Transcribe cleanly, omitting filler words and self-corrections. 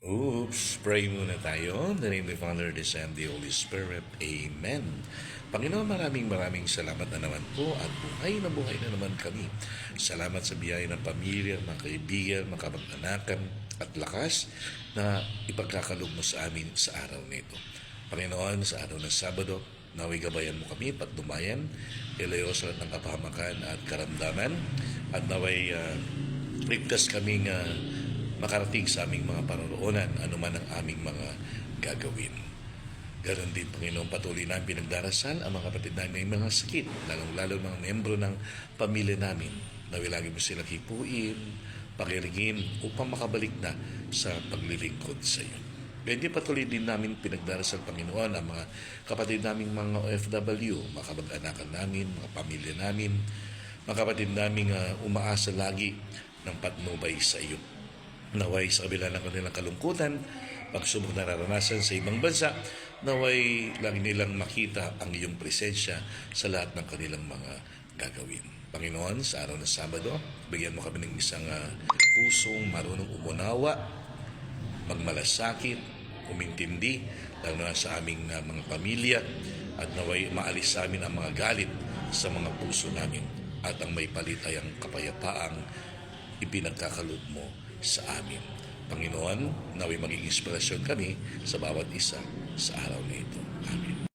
Oops, pray muna tayo. In the name of the Father, the Son, the Holy Spirit. Amen. Panginoon, maraming salamat na naman po at buhay na naman kami. Salamat sa biyaya ng pamilya, mga kaibigan, mga kamag-anakan at lakas na ipagkakaloob mo sa amin sa araw na ito. Panginoon, sa araw ng Sabado, naway gabayan mo kami, patnubayan, ilayo sa lahat ng kapahamakan at karamdaman, at naway ligtas kaming makarating sa aming mga paroroonan, anuman ang aming mga gagawin. Ganon din, Panginoon, patuloy namin pinagdarasal ang mga kapatid namin may mga sakit, lalong-lalo mga membro ng pamilya namin. Naway lagi mo silang hipuin, pakiringin upang makabalik na sa paglilingkod sa iyo. Ganyan din patuloy din namin pinagdarasal, Panginoon, ang mga kapatid naming mga OFW, mga kamag-anakan namin, mga pamilya namin, mga kapatid naming umaasa lagi ng patnubay sa iyo. Naway sa kabila ng kanilang kalungkutan, pagsubok na naranasan sa ibang bansa, naway lagi nilang makita ang iyong presensya sa lahat ng kanilang mga gagawin. Panginoon, sa araw ng Sabado, bigyan mo kami ng isang pusong marunong umunawa, magmalasakit, umintindi, lalo na sa aming mga pamilya, at naway maalis sa amin ang mga galit sa mga puso namin, at ang may palit ay ang kapayapaang ipinagkakalob mo sa amin. Panginoon, naway maging inspirasyon kami sa bawat isa sa araw na ito. Amen.